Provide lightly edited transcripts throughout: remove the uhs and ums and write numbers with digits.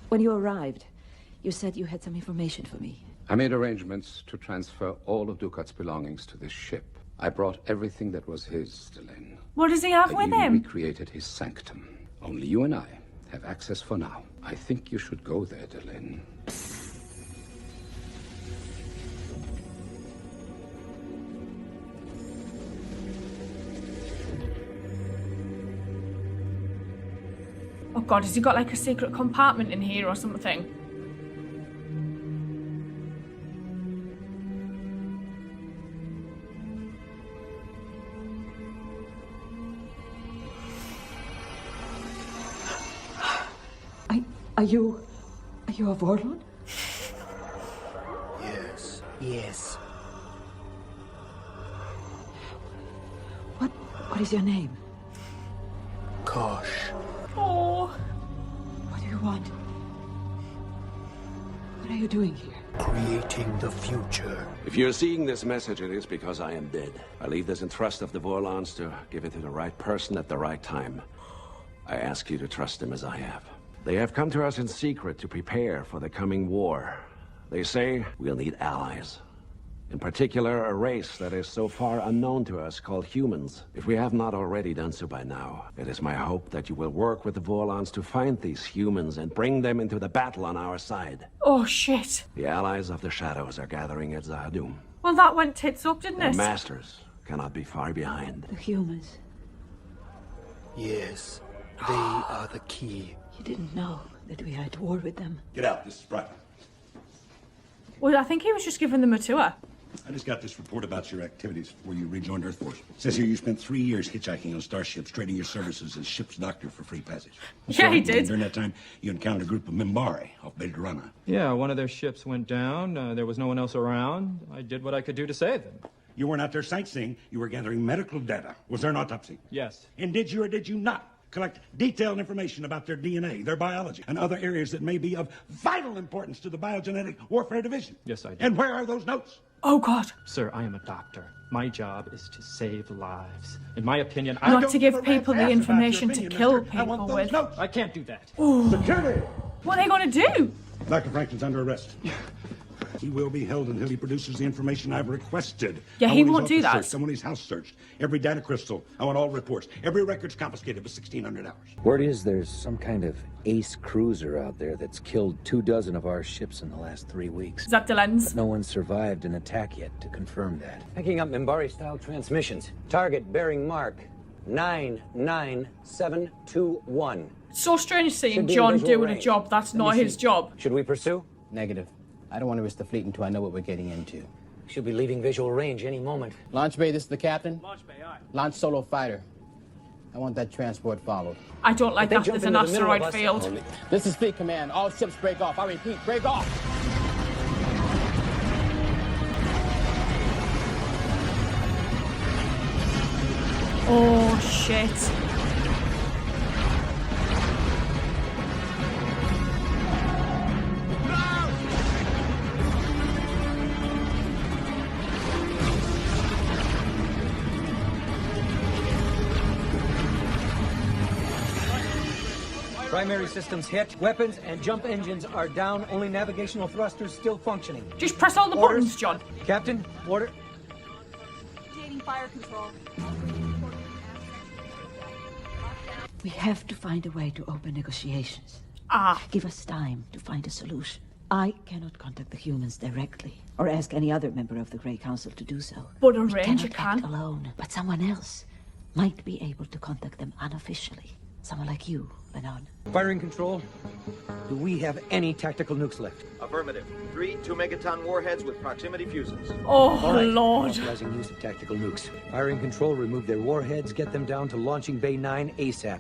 When you arrived, you said you had some information for me. I made arrangements to transfer all of Ducat's belongings to this ship. I brought everything that was his, Delenn. What does he have with him? We recreated his sanctum. Only you and I have access for now. I think you should go there, Delenn. Oh God, has he got like a secret compartment in here or something? Are you a warlord? Yes. Yes. What is your name? Kosh. Oh. What do you want? What are you doing here? Creating the future. If you're seeing this message, it is because I am dead. I leave this in trust of the Vorlons to give it to the right person at the right time. I ask you to trust them as I have. They have come to us in secret to prepare for the coming war. They say we'll need allies. In particular, a race that is so far unknown to us called humans. If we have not already done so by now, it is my hope that you will work with the Vorlons to find these humans and bring them into the battle on our side. Oh, shit. The allies of the shadows are gathering at Zahadum. Well, that went tits up, didn't Their it? masters cannot be far behind. The humans. Yes. They are the key. You didn't know that we are at war with them. Get out. This is private. Well, I think he was just giving them a tour. I just got this report about your activities before you rejoined Earth Force. It says here you spent 3 years hitchhiking on starships, trading your services as ship's doctor for free passage. Yeah, he did. During that time, you encountered a group of Minbari off Belgrana. Yeah, one of their ships went down. There was no one else around. I did what I could do to save them. You weren't out there sightseeing. You were gathering medical data. Was there an autopsy? Yes. And did you or did you not collect detailed information about their DNA, their biology, and other areas that may be of vital importance to the Biogenetic Warfare Division? Yes, I did. And where are those notes? Oh, God. Sir, I am a doctor. My job is to save lives. In my opinion, Not to give people the information to kill I want people those with. notes. I can't do that. Security! What are they going to do? Dr. Franklin's under arrest. He will be held until he produces the information I've requested. Yeah, I he want his won't do office that. searched. I want his house searched. Every data crystal. I want all reports. Every record's confiscated for 1,600 hours. Word is there's some kind of ace cruiser out there that's killed 24 of our ships in the last 3 weeks. Is that Delenn's? But no one survived an attack yet to confirm that. Picking up Minbari-style transmissions. Target bearing mark 99721. It's so strange seeing Should be in John visual doing a range. job that's Let me not see. his job. Should we pursue? Negative. I don't want to risk the fleet until I know what we're getting into. Should be leaving visual range any moment. Launch bay, this is the captain. Launch bay, aye. Launch solo fighter. I want that transport followed. I don't like If they that jump there's an into the middle of asteroid us- field. This is fleet command. All ships break off. I repeat, break off. Oh, shit. Primary systems hit. Weapons and jump engines are down. Only navigational thrusters still functioning. Just press all the Orders. buttons, John. Captain, order. Initiating fire control. We have to find a way to open negotiations. Ah. Give us time to find a solution. I cannot contact the humans directly, or ask any other member of the Grey Council to do so. But a We ranger cannot act can. alone, but someone else might be able to contact them unofficially. Someone like you, Lennon. Firing control. Do we have any tactical nukes left? Affirmative. 3 2-megaton warheads with proximity fuses. Oh, All right. Lord. Authorizing use of tactical nukes. Firing control, remove their warheads, get them down to launching bay 9 ASAP.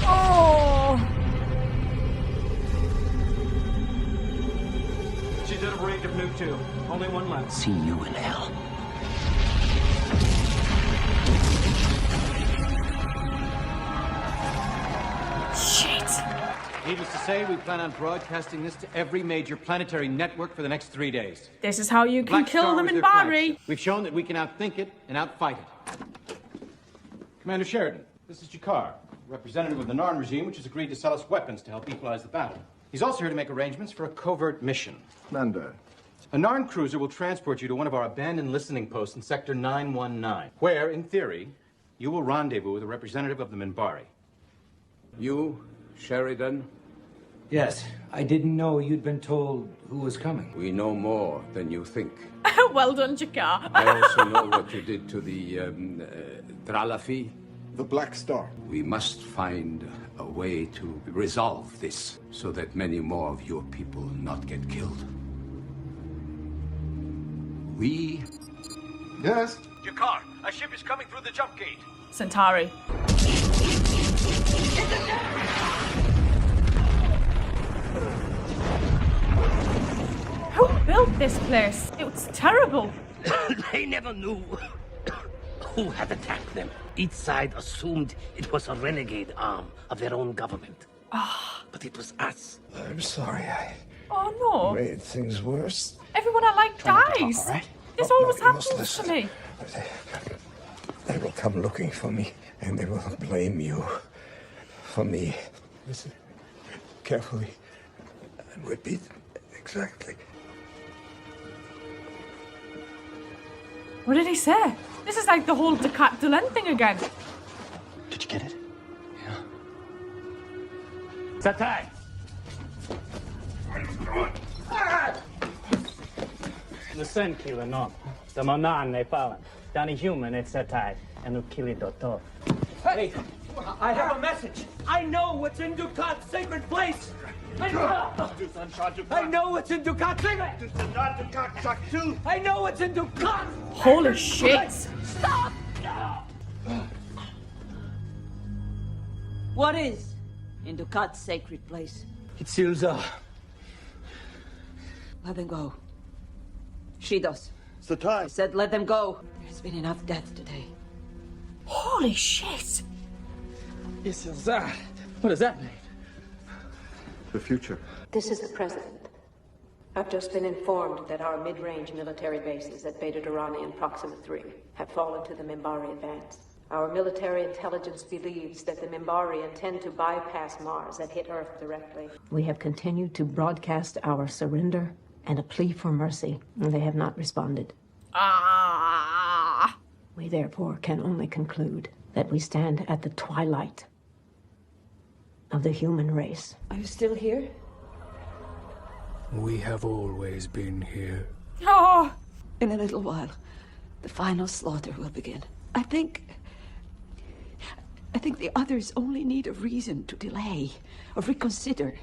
Oh. She's out of range of nuke 2. Only one left. See you in hell. Shit. Needless to say, we plan on broadcasting this to every major planetary network for the next 3 days. This is how you can Black kill Star them was in their flagship. Barry. We've shown that we can outthink it and outfight it. Commander Sheridan, this is Jakar. representative of the Narn regime, which has agreed to sell us weapons to help equalize the battle. He's also here to make arrangements for a covert mission. Commander. A Narn cruiser will transport you to one of our abandoned listening posts in Sector 919, where, in theory, you will rendezvous with a representative of the Minbari. You, Sheridan? Yes, I didn't know you'd been told who was coming. We know more than you think. Well done, Jakar. I also know what you did to the Dralafi. The Black Star. We must find a way to resolve this so that many more of your people not get killed. We... Yes? Jakar, a ship is coming through the jump gate. Centauri. Who built this place? It was terrible. They never knew who had attacked them. Each side assumed it was a renegade arm of their own government. But it was us. I'm sorry, I Oh no. made things worse. Everyone I like dies. all right? This Oh, no, always you must happens to listen. me. They will come looking for me, and they will blame you for me. Listen carefully and repeat exactly. What did he say? This is like the whole Decat Delen thing again. Did you get it? Satai! Listen, Kila, no. The Manan, they fallen. Danny Human, it's Satai. And Ukili Dotor. Hey, I have a message. I know what's in Dukat's sacred place. I know what's in Dukat's sacred. I know what's in Dukat. Holy shit. Stop! What is in Dukat's sacred place? It's Ilza. Let them go. She does. Satai. I said let them go. There's been enough death today. Holy shit. It's Ilza. What does that mean? The future. This is the President. I've just been informed that our mid-range military bases at Beta Durrani and Proxima 3 have fallen to the Minbari advance. Our military intelligence believes that the Minbari intend to bypass Mars and hit Earth directly. We have continued to broadcast our surrender and a plea for mercy, and they have not responded. We therefore can only conclude that we stand at the twilight of the human race. Are you still here? We have always been here. Oh. In a little while, the final slaughter will begin. I think the others only need a reason to delay or reconsider.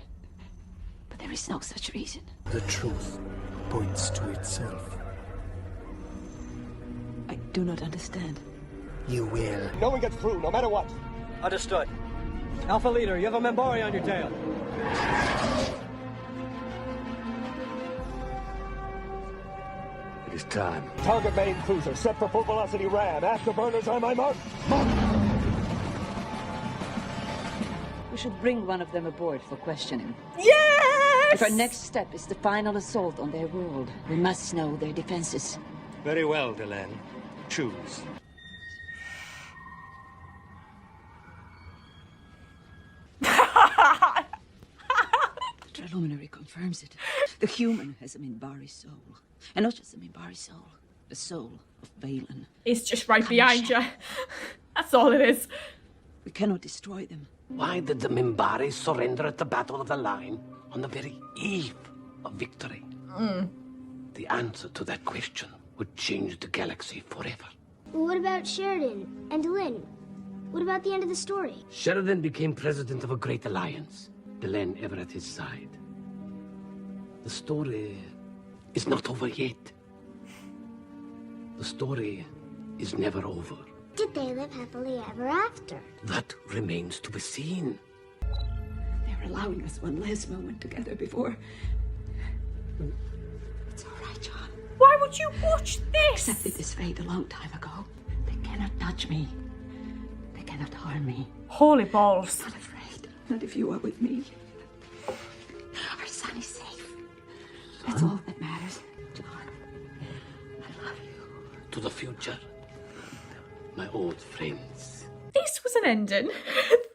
But there is no such reason. The truth points to itself. I do not understand. You will. No one gets through, no matter what. Understood. Alpha Leader, you have a Minbari on your tail. It is time. Target main cruiser, set for full velocity ram. Afterburners on my mark. We should bring one of them aboard for questioning. Yes! If our next step is the final assault on their world, we must know their defenses. Very well, Delenn. Choose. The Triluminary confirms it. The human has a Minbari soul. And not just a Minbari soul, the soul of Valen. It's just right behind you. That's all it is. We cannot destroy them. Why did the Minbari surrender at the Battle of the Line on the very eve of victory? The answer to that question would change the galaxy forever. Well, what about Sheridan and Delenn? What about the end of the story? Sheridan became president of a great alliance, Delenn ever at his side. The story is not over yet. The story is never over. Did they live happily ever after? That remains to be seen. They're allowing us one last moment together before... It's all right, John. Why would you watch this? Accepted this fate a long time ago. They cannot touch me. They cannot harm me. Holy balls. I'm not afraid. Not if you are with me. Our son is safe. That's all that matters, John. I love you. To the future, my old friends. This was an ending.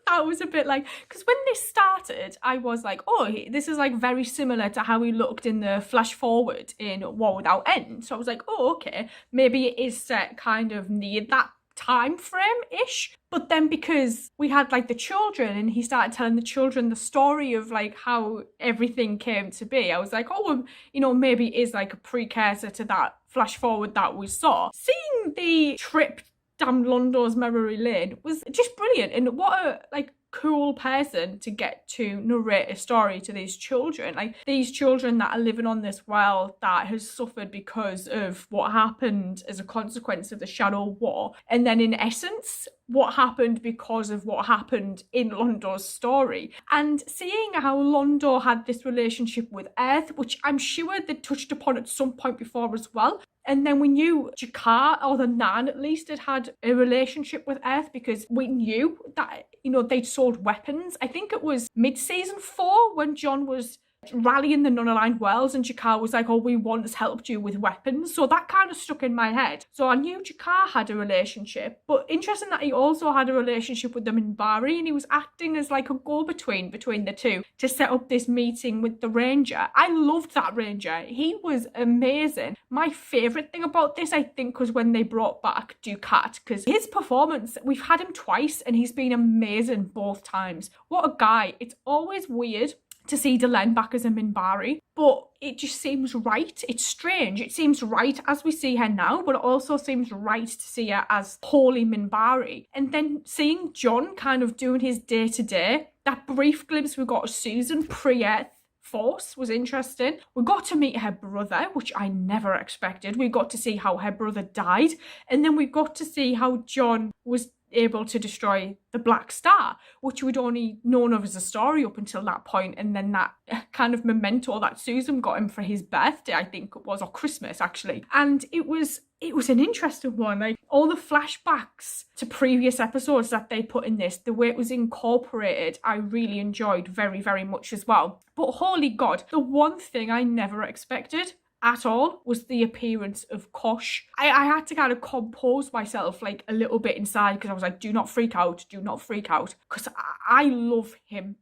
That was a bit like, because when this started, I was like, oh, this is like very similar to how he looked in the flash forward in War Without End. So I was like, oh, okay, maybe it is set kind of near that time frame-ish. But then because we had like the children and he started telling the children the story of like how everything came to be, I was like, oh, you know, maybe it is like a precursor to that flash forward that we saw. Seeing the trip down Londo's memory lane was just brilliant, and what a like cool person to get to narrate a story to these children, like these children that are living on this world that has suffered because of what happened as a consequence of the Shadow War, and then in essence what happened because of what happened in Londo's story, and seeing how Londo had this relationship with Earth, which I'm sure they touched upon at some point before as well. And then we knew Jakar, or the Nan at least, had a relationship with Earth because we knew that, you know, they'd sold weapons. I think it was mid-season 4 when John was rallying the non-aligned worlds and Jakar was like, oh, we once helped you with weapons. So that kind of stuck in my head. So I knew Jakar had a relationship, but interesting that he also had a relationship with the Minbari, and he was acting as like a go-between between the two to set up this meeting with the Ranger. I loved that Ranger. He was amazing. My favourite thing about this, I think, was when they brought back Ducat, because his performance, we've had him twice and he's been amazing both times. What a guy. It's always weird to see Delenn back as a Minbari, but it just seems right. It's strange. It seems right as we see her now, but it also seems right to see her as wholly Minbari. And then seeing John kind of doing his day-to-day, that brief glimpse we got of Susan pre-Earth Force was interesting. We got to meet her brother, which I never expected. We got to see how her brother died, and then we got to see how John was able to destroy the Black Star, which we'd only known of as a story up until that point, and then that kind of memento that Susan got him for his birthday, I think it was, or Christmas actually. And it was an interesting one. Like all the flashbacks to previous episodes that they put in this, the way it was incorporated, I really enjoyed very, very much as well. But holy God, the one thing I never expected at all was the appearance of Kosh. I had to kind of compose myself like a little bit inside because I was like, do not freak out, because I love him.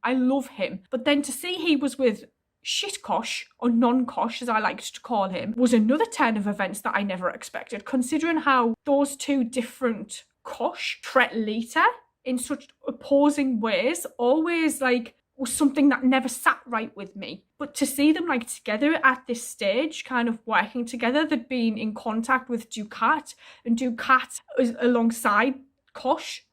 But then to see he was with shit Kosh, or non-Kosh as I liked to call him, was another turn of events that I never expected, considering how those two different Kosh treat Lita in such opposing ways, always like was something that never sat right with me. But to see them like together at this stage, kind of working together, they'd been in contact with Ducat, and Ducat is alongside Kosh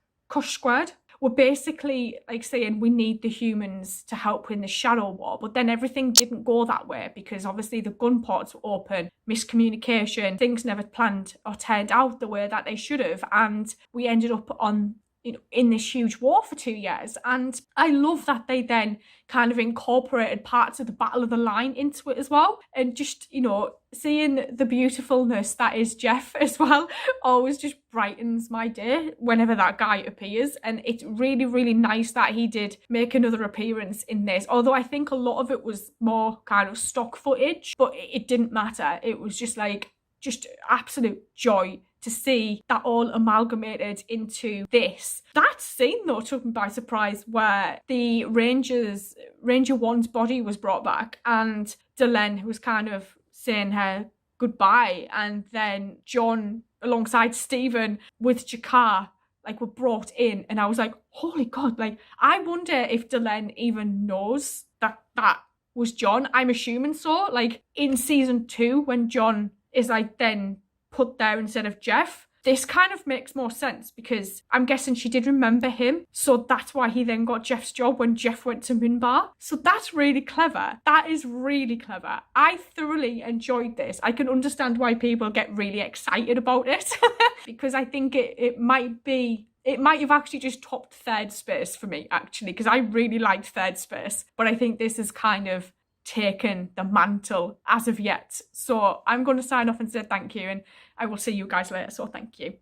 Squared, were basically like saying we need the humans to help in the Shadow War. But then everything didn't go that way because obviously the gun ports were open, miscommunication, things never planned or turned out the way that they should have, and we ended up on, you know, in this huge war for 2 years. And I love that they then kind of incorporated parts of the Battle of the Line into it as well. And just, you know, seeing the beautifulness that is Jeff as well always just brightens my day whenever that guy appears. And it's really, really nice that he did make another appearance in this. Although I think a lot of it was more kind of stock footage, but it didn't matter. It was just like, just absolute joy to see that all amalgamated into this. That scene though took me by surprise, where the Ranger 1's body was brought back and Delenn was kind of saying her goodbye, and then John alongside Stephen with Jakar like were brought in, and I was like, holy God, like I wonder if Delenn even knows that that was John. I'm assuming so. Like in season 2 when John is like then put there instead of Jeff, this kind of makes more sense because I'm guessing she did remember him, so that's why he then got Jeff's job when Jeff went to Minbar. So that's really clever. That is really clever. I thoroughly enjoyed this. I can understand why people get really excited about it because I think it might have actually just topped Third Space for me, actually, because I really liked Third Space, but I think this is kind of taken the mantle as of yet. So I'm going to sign off and say thank you, and I will see you guys later. So thank you.